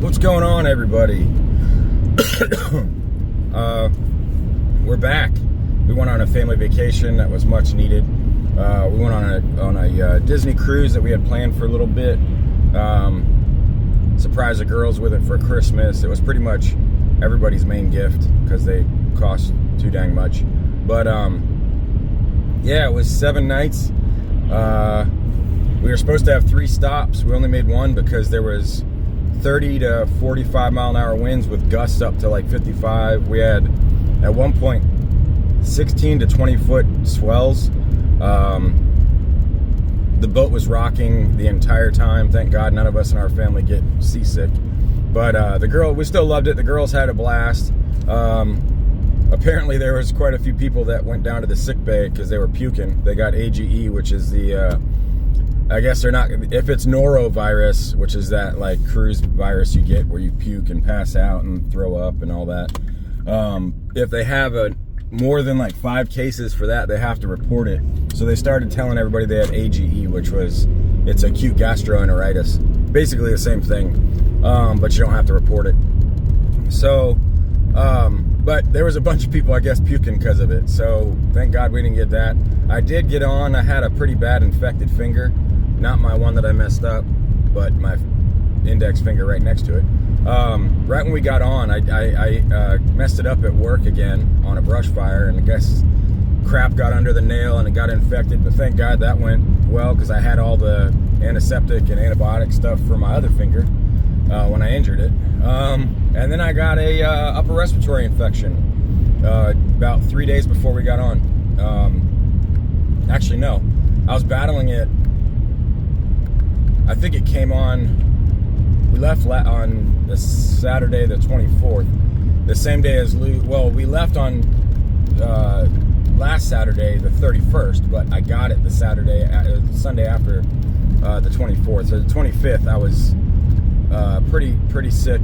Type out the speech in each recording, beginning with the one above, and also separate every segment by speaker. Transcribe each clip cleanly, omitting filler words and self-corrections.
Speaker 1: What's going on, everybody? We're back. We went on a family vacation that was much needed. We went on a Disney cruise that we had planned for a little bit. Surprised the girls with it for Christmas. It was pretty much everybody's main gift because they cost too dang much. But yeah, it was 7 nights. We were supposed to have 3 stops. We only made 1 because there was 30 to 45 mile an hour winds with gusts up to like 55. We had at one point 16 to 20 foot swells. The boat was rocking the entire time. Thank God none of us in our family get seasick. But we still loved it. The girls had a blast. Apparently there was quite a few people that went down to the sick bay because they were puking. They got AGE, which is the I guess they're not, if it's norovirus, which is that like cruise virus you get where you puke and pass out and throw up and all that. If they have more than like 5 cases for that, they have to report it. So they started telling everybody they had AGE, which it's acute gastroenteritis. Basically the same thing, but you don't have to report it. So, but there was a bunch of people, I guess, puking because of it. So thank God we didn't get that. I did get on. I had a pretty bad infected finger. Not my one that I messed up, but my index finger right next to it. Right when we got on, I messed it up at work again on a brush fire, and I guess crap got under the nail and it got infected. But thank God that went well because I had all the antiseptic and antibiotic stuff for my other finger when I injured it. And then I got a upper respiratory infection about 3 days before we got on. Actually, no, I was battling it. I think it came on, we left on the Saturday the 24th, the same day as Lou. Well, we left on last Saturday the 31st, but I got it the Sunday after the 24th. So the 25th I was pretty sick,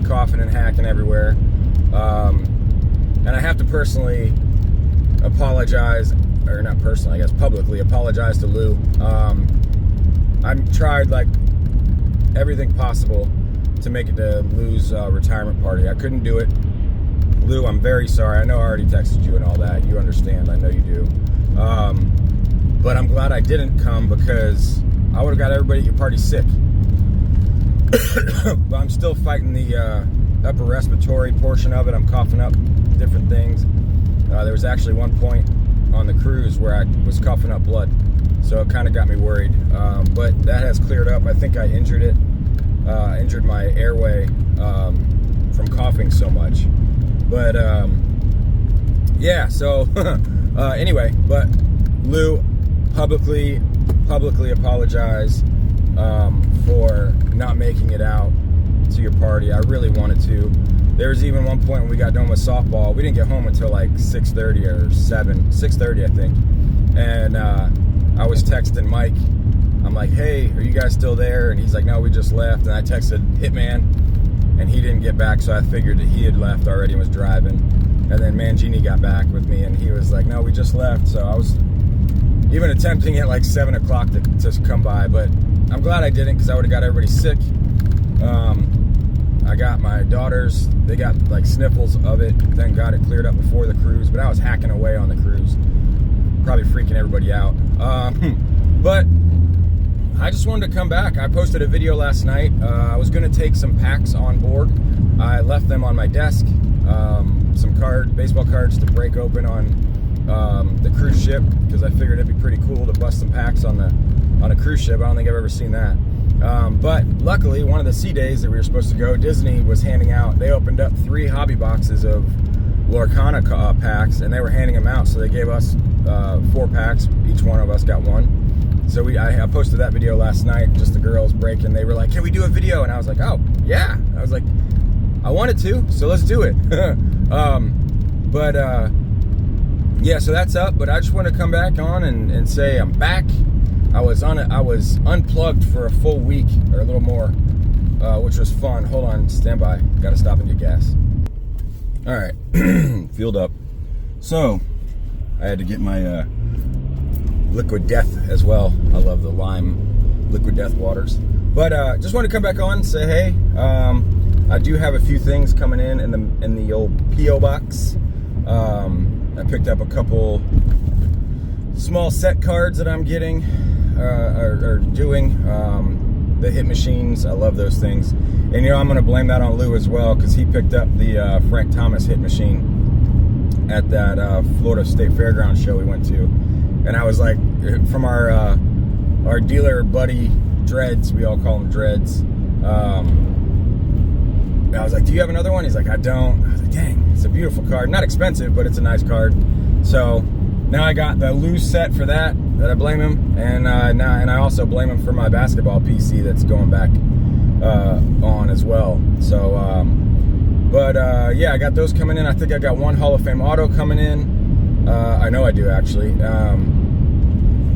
Speaker 1: coughing and hacking everywhere. And I have to personally apologize, or not personally, I guess publicly apologize to Lou. I tried like everything possible to make it to Lou's retirement party. I couldn't do it. Lou, I'm very sorry. I know I already texted you and all that. You understand. I know you do. But I'm glad I didn't come because I would have got everybody at your party sick. But I'm still fighting the upper respiratory portion of it. I'm coughing up different things. There was actually one point on the cruise where I was coughing up blood. So it kind of got me worried, but that has cleared up. I think I injured my airway from coughing so much. But yeah, so anyway, but Lou, publicly apologize for not making it out to your party. I really wanted to. There was even one point when we got done with softball. We didn't get home until like 6:30 or 6:30, I think, and I was texting Mike. I'm like, hey, are you guys still there? And he's like, no, we just left. And I texted Hitman, and he didn't get back, so I figured that he had left already and was driving. And then Mangini got back with me, and he was like, no, we just left. So I was even attempting at like 7 o'clock to come by, but I'm glad I didn't because I would have got everybody sick. I got my daughters, they got like sniffles of it. Thank God it cleared up before the cruise, but I was hacking away on the cruise. Probably freaking everybody out. But I just wanted to come back. I posted a video last night. I was going to take some packs on board. I left them on my desk. Some baseball cards to break open on the cruise ship because I figured it'd be pretty cool to bust some packs on a cruise ship. I don't think I've ever seen that. But luckily, one of the sea days that we were supposed to go, Disney was handing out. They opened up 3 hobby boxes of Lorcana packs, and they were handing them out. So they gave us 4 packs. Each one of us got 1. So I posted that video last night, just the girls breaking. They were like, can we do a video? And I was like, oh, yeah. I was like, I wanted to, so let's do it. Yeah, so that's up. But I just want to come back on and say I'm back. I was unplugged for a full week or a little more, which was fun. Hold on, stand by. Got to stop and get gas. All right, fueled up. So I had to get my Liquid Death as well. I love the lime Liquid Death waters. But just want to come back on and say, hey, I do have a few things coming in the old P.O. box. I picked up a couple small set cards that I'm getting or doing. The hit machines, I love those things. And you know, I'm going to blame that on Lou as well, because he picked up the Frank Thomas hit machine at that Florida State Fairgrounds show we went to. And I was like, from our dealer buddy Dreads, we all call him Dreads. I was like, do you have another one? He's like, I don't. I was like, dang, it's a beautiful card. Not expensive, but it's a nice card. So now I got the Lou set for that I blame him. And I also blame him for my basketball PC that's going back on as well. So, yeah, I got those coming in. I think I got one Hall of Fame auto coming in. I know I do, actually.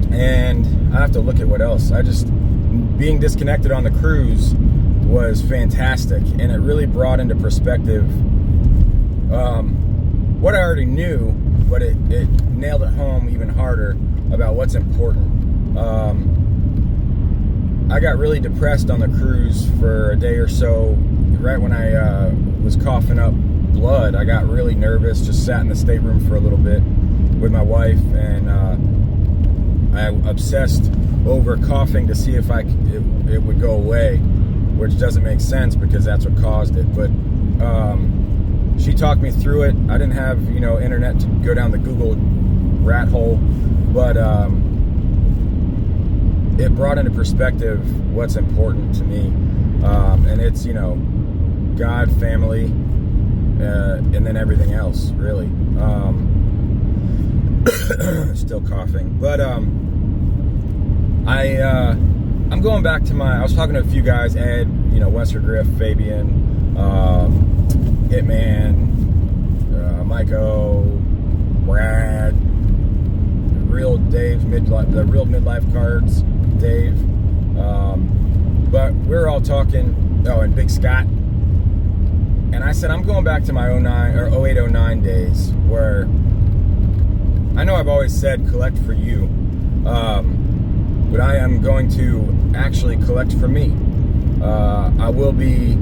Speaker 1: And I have to look at what else. Being disconnected on the cruise was fantastic, and it really brought into perspective what I already knew, but it nailed it home even harder about what's important. I got really depressed on the cruise for a day or so. Right when I was coughing up blood, I got really nervous, just sat in the stateroom for a little bit with my wife, and I obsessed over coughing to see if it would go away, which doesn't make sense because that's what caused it. But she talked me through it. I didn't have, internet to go down the Google rat hole, but it brought into perspective what's important to me, and it's God, family, and then everything else, really. Still coughing, but I'm going back to I was talking to a few guys, Ed, Wester Griff, Fabian, Hitman, Miko, Brad, Real Dave, the Real Midlife Cards, Dave. But we were all talking, and Big Scott. And I said, I'm going back to my 08-09 days, where I know I've always said collect for you, but I am going to actually collect for me. I will be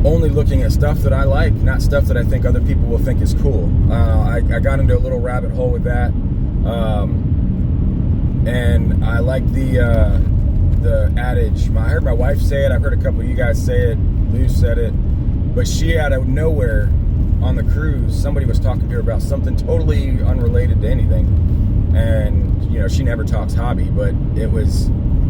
Speaker 1: only looking at stuff that I like, not stuff that I think other people will think is cool. I got into a little rabbit hole with that, and I like the adage. I heard my wife say it. I've heard a couple of you guys say it. Lou said it, but she, out of nowhere on the cruise, somebody was talking to her about something totally unrelated to anything, and she never talks hobby, but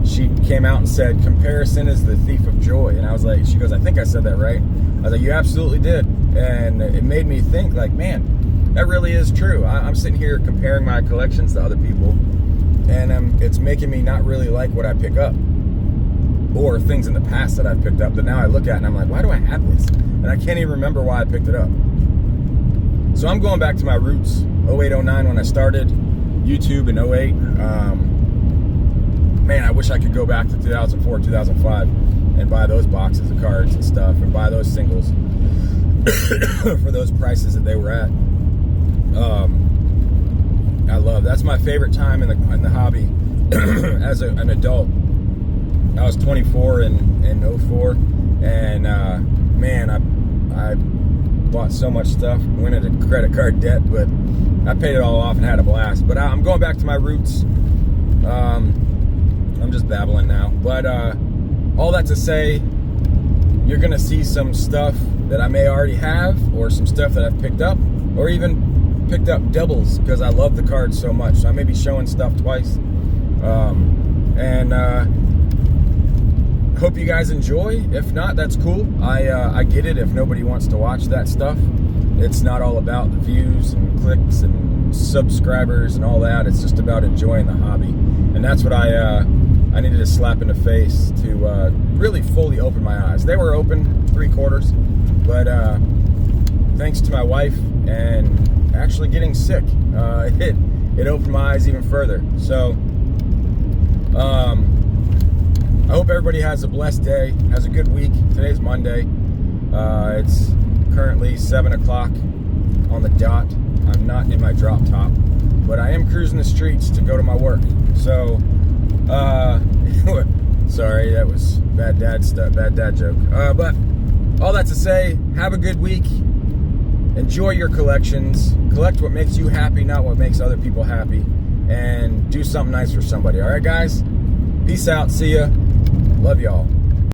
Speaker 1: she came out and said, comparison is the thief of joy. And I was like, she goes, I think I said that right. I was like, you absolutely did. And it made me think, like, man, that really is true. I'm sitting here comparing my collections to other people, and it's making me not really like what I pick up, or things in the past that I've picked up that now I look at and I'm like, why do I have this? And I can't even remember why I picked it up. So I'm going back to my roots, 08-09 when I started YouTube, in 08. Man, I wish I could go back to 2004, 2005 and buy those boxes of cards and stuff, and buy those singles for those prices that they were at. That's my favorite time in the hobby as an adult. I was 24 in 04, and man, I bought so much stuff, went into credit card debt, but I paid it all off and had a blast. But I'm going back to my roots. I'm just babbling now, but all that to say, you're gonna see some stuff that I may already have, or some stuff that I've picked up, or even picked up doubles because I love the cards so much. So I may be showing stuff twice, and hope you guys enjoy. If not, that's cool. I get it if nobody wants to watch that stuff. It's not all about the views and clicks and subscribers and all that. It's just about enjoying the hobby. And that's what I needed a slap in the face to really fully open my eyes. They were open 3/4, but thanks to my wife and actually getting sick, it opened my eyes even further. So I hope everybody has a blessed day, has a good week. Today's Monday. It's currently 7 o'clock on the dot. I'm not in my drop top, but I am cruising the streets to go to my work. So, sorry, that was bad dad joke. But all that to say, have a good week. Enjoy your collections. Collect what makes you happy, not what makes other people happy. And do something nice for somebody. All right, guys? Peace out. See ya. Love y'all.